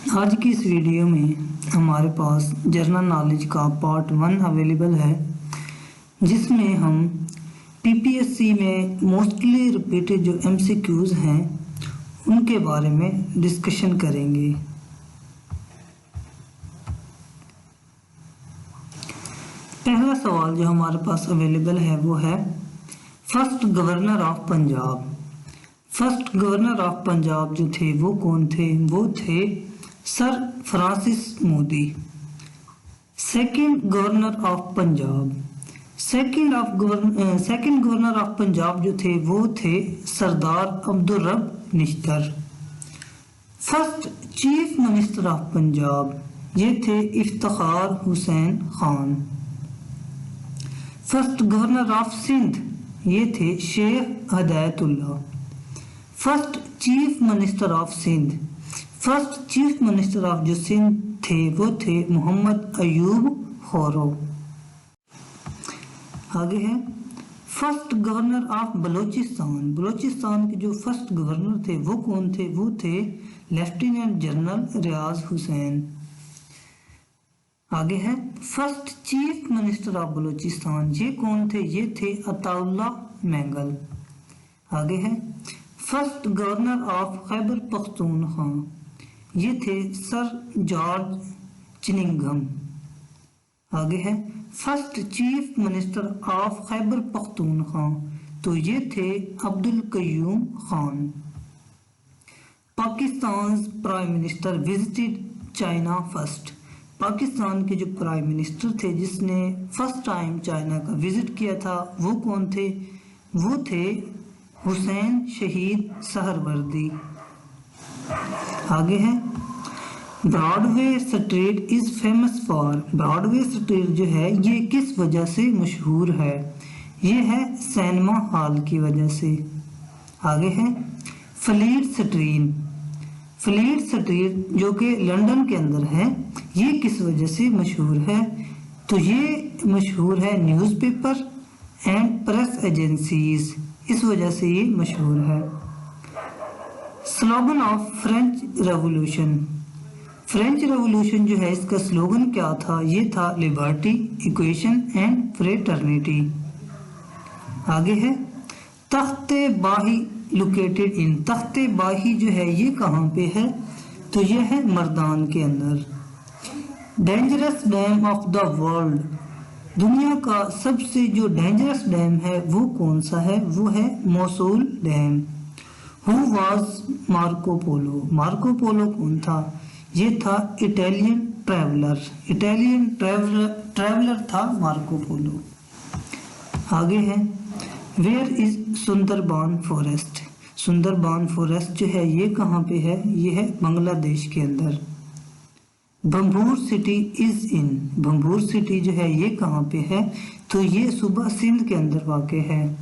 आज की इस वीडियो में हमारे पास जनरल नॉलेज का पार्ट 1 अवेलेबल है, जिसमें हम पीपीएससी में मोस्टली रिपीटेड जो एमसीक्यूज हैं उनके बारे में डिस्कशन करेंगे। पहला सवाल जो हमारे पास अवेलेबल है वो है first governor of Punjab. First governor of Punjab जो थे वो कौन थे? वो थे sir Francis Mudie. Second governor of Punjab, second governor of Punjab जो थे वो थे Sardar Abdul Rab Nishtar. First chief minister of Punjab ये थे Iftikhar Hussain Khan. First governor of Sindh ये थे Sheikh Hidayatullah. First chief minister of Sindh, first chief minister of जो सिंध थे वो थे मोहम्मद अयूब खोरो। आगे है first governor of Balochistan. Balochistan के जो फर्स्ट गवर्नर थे वो कौन थे? वो थे लेफ्टिनेंट जनरल रियाज हुसैन। आगे है first chief minister of Balochistan, ये कौन थे? ये थे अताउल्लाह मैंगल। आगे है first governor of Khyber Pakhtunkhwa, ये थे सर जॉर्ज चिनिंगम। आगे है first chief minister of Khyber Pakhtunkhwa, तो ये थे Abdul Qayyum Khan. Pakistan prime minister visited China first. Pakistan के जो प्राइम मिनिस्टर थे जिसने फर्स्ट टाइम चाइना का विजिट किया था वो कौन थे? वो थे हुसैन शहीद सहरवर्दी। आगे है Broadway street is famous for. Broadway street जो है ये किस वजह से मशहूर है? ये है सिनेमा हॉल की वजह से। आगे है फ्लीट स्ट्रीट। फ्लीट स्ट्रीट जो कि लंदन के अंदर है, ये किस वजह से मशहूर है? तो ये मशहूर है न्यूज़पेपर एंड प्रेस एजेंसीज, इस वजह से ये मशहूर है। Slogan of French revolution. French revolution जो है इसका स्लोगन क्या था? ये था लिबर्टी, इक्वेशन एंड फ्रेटर्निटी। आगे है तख्ते बाही लोकेटेड इन। तख्ते बाही जो है ये कहाँ पे है? तो ये है मर्दान के अंदर। Dangerous dam of the world, दुनिया का सबसे जो डेंजरस डैम है वो कौन सा है? वो है Mosul dam. Who was Marco Polo. Marco Polo कौन था? ये था इटालियन ट्रैवलर। इटालियन ट्रैवलर था मार्को पोलो। आगे है where is Sundarban forest. Sundarban forest जो है ये कहाँ पे है? ये है बांग्लादेश के अंदर। बम्बूर सिटी इज इन। बम्बूर सिटी जो है ये कहाँ पे है? तो ये सूबा सिंध के अंदर वाक़ है।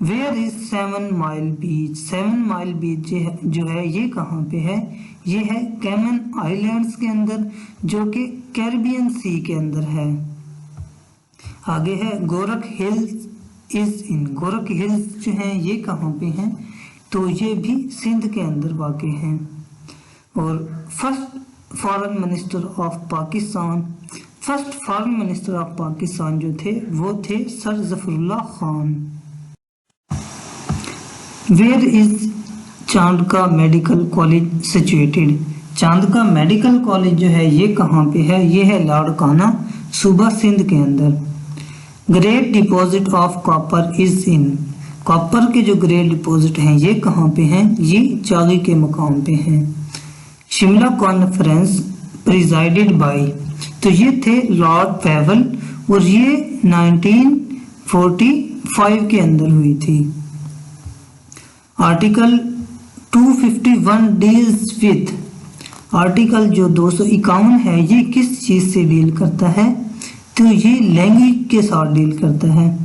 Where is 7 mile beach. 7 mile beach जो है ये कहाँ पे है? ये है कैमन आइलैंड्स के अंदर, जो कि कैरिबियन सी के अंदर है। आगे है Gorakh hills is in. Gorakh hills जो हैं ये कहाँ पे हैं? तो ये भी सिंध के अंदर वाक़ हैं। और first foreign minister of Pakistan, first foreign minister of Pakistan जो थे वो थे sir Zafarullah Khan. Where is Chandka medical college situated. Chandka medical college जो है ये कहाँ पे है? ये है लाड़काना, सूबा सिंध के अंदर। Great deposit of copper is in. Copper के जो ग्रेट डिपॉजिट हैं ये कहाँ पे हैं? ये चागी के मकाम पे हैं। शिमला कॉन्फ्रेंस प्रिजाइडेड बाय, तो ये थे लॉर्ड फेवल और ये 1945 के अंदर हुई थी। Article 251 deals with. आर्टिकल जो 251 है ये किस चीज से डील करता है? तो ये लैंग्वेज के साथ डील करता है।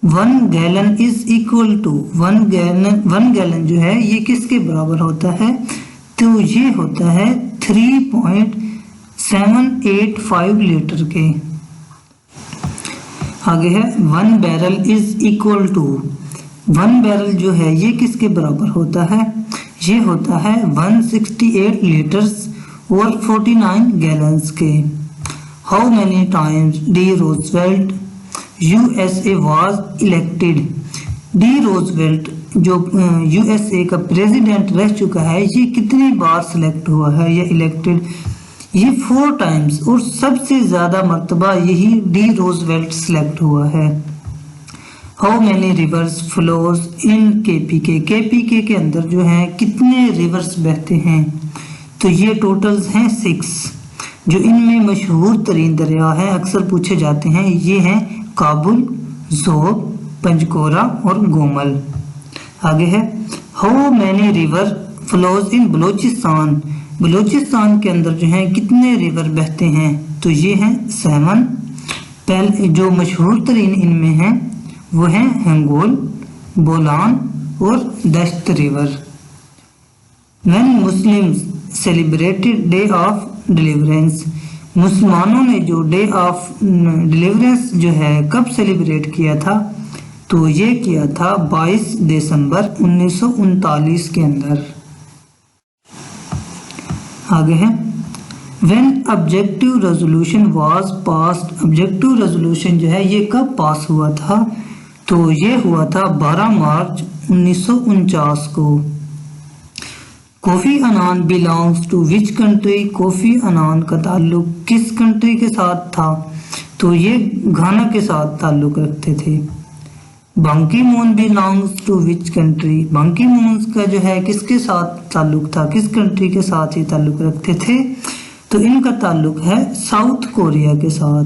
1 gallon is equal to 1 gallon जो है ये किसके बराबर होता है? तो ये होता है 3.785 लीटर के। आगे है 1 barrel is equal to 1 barrel जो है ये किसके बराबर होता है? ये होता है 168 लीटर्स और 49 गैलन्स के। How many times D Roosevelt USA was elected. D Roosevelt जो यूएसए का प्रेसिडेंट रह चुका है, ये कितनी बार सिलेक्ट हुआ है या इलेक्टेड? ये 4 टाइम्स, और सबसे ज़्यादा मर्तबा यही डी रोजवेल्ट सिलेक्ट हुआ है। How many reverse flows in KPK. KPK के अंदर जो है कितने रिवर्स बहते हैं? तो ये टोटल्स हैं 6। जो इनमें मशहूर तरीन दरिया हैं, अक्सर पूछे जाते हैं, ये हैं काबुल, ज़ोब, पंचकोरा और गोमल। आगे है how many river flows in Balochistan. Balochistan के अंदर जो है कितने रिवर बहते हैं? तो ये हैं 7। पहले जो मशहूर तरीन इनमें हैं वो हैं हंगोल, बोलान और Dasht river. When Muslims celebrated day of deliverance. मुसलमानों ने जो डे ऑफ डिलीवरेंस जो है कब सेलिब्रेट किया था? तो ये किया था 22 दिसंबर 1939 के अंदर। आगे है when objective resolution was passed. Objective resolution जो है ये कब पास हुआ था? तो ये हुआ था 12 मार्च 1949 को। Kofi Annan belongs to which country. Kofi Annan का ताल्लुक किस कंट्री के साथ था? तो ये घाना के साथ ताल्लुक रखते थे। Ban Ki Moon belongs to which country. Ban Ki moon का जो है किसके साथ ताल्लुक था, किस कंट्री के साथ ये ताल्लुक रखते थे? तो इनका ताल्लुक है साउथ कोरिया के साथ।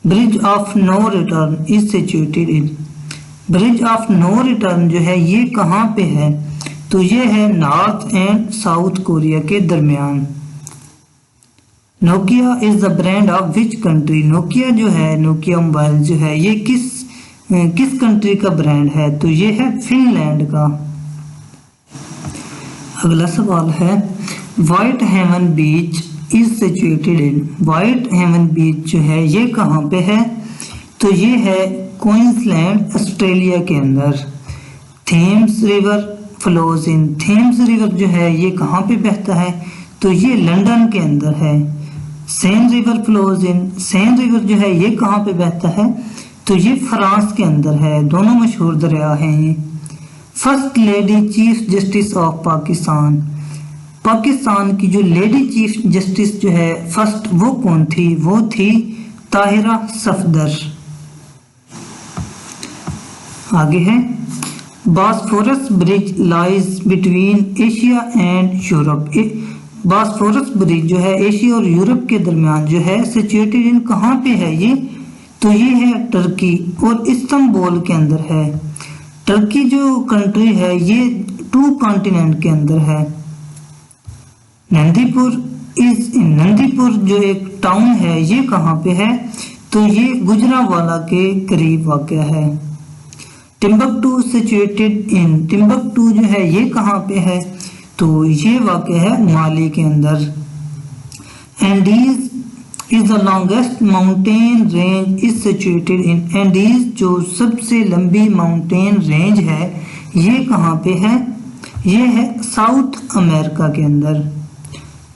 Bridge of no return is situated in. Bridge of no return जो है ये कहाँ पे है? तो ये है नॉर्थ एंड साउथ कोरिया के दरमियान। Nokia is the brand of which country. Nokia जो है, नोकिया मोबाइल जो है ये किस कंट्री का ब्रांड है? तो ये है फिनलैंड का। अगला सवाल है Whitehaven beach is situated in. Whitehaven beach जो है ये कहाँ पे है? तो ये है क्वींसलैंड, ऑस्ट्रेलिया के अंदर। Thames river flows in. Thames river जो है ये कहाँ पे बहता है? तो ये लंदन के अंदर है। Sen river flows in. Sen river जो है ये कहाँ पे बहता है? तो ये फ्रांस के अंदर है। दोनों मशहूर दरिया हैं ये। First lady chief justice of Pakistan. Pakistan की जो लेडी चीफ जस्टिस जो है फर्स्ट, वो कौन थी? वो थी ताहिरा सफदर। आगे है Bosphorus bridge lies between Asia and Europe. Bosphorus bridge जो है एशिया और यूरोप के दरमियान जो है सिचुएटेड इन कहाँ पे है ये? तो ये है टर्की और इस्तांबुल के अंदर है। टर्की जो कंट्री है ये 2 कॉन्टिनेंट के अंदर है। नंदीपुर जो एक टाउन है ये कहाँ पे है? तो ये गुजरांवाला के करीब वाक़या है। Timbuktu situated in. टिम्बकटू जो है ये कहाँ पे है? तो ये वाक़या है माली के अंदर। Andes is the longest mountain range is situated in. Andes जो सबसे लंबी माउंटेन रेंज है ये कहाँ पे है? ये है साउथ अमेरिका के अंदर।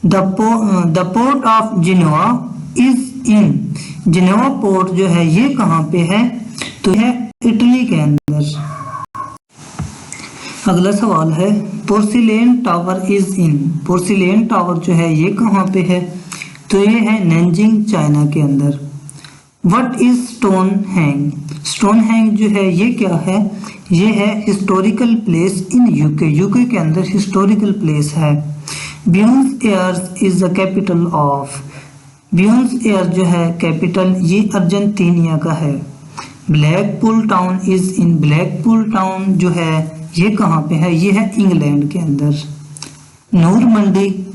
The port of Geneva is in. Geneva port जो है ये कहाँ पे है? तो है इटली के अंदर। अगला सवाल है porcelain tower is in. Porcelain tower जो है ये कहाँ पे है? तो ये है नैनजिंग, चाइना के अंदर। What is Stonehenge. Stonehenge जो है ये क्या है? ये है historical place in UK. UK के अंदर हिस्टोरिकल प्लेस है। Buenos Aires is the capital of. Buenos Aires जो है कैपिटल ये अर्जेंटीनिया का है। Blackpool town is in. Blackpool town जो है ये कहाँ पे है? ये है इंग्लैंड के अंदर। नूर मंडी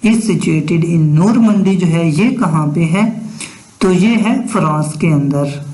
इज सिचुएटेड इन। नूर मंडी जो है ये कहाँ पे है? तो ये है फ्रांस के अंदर।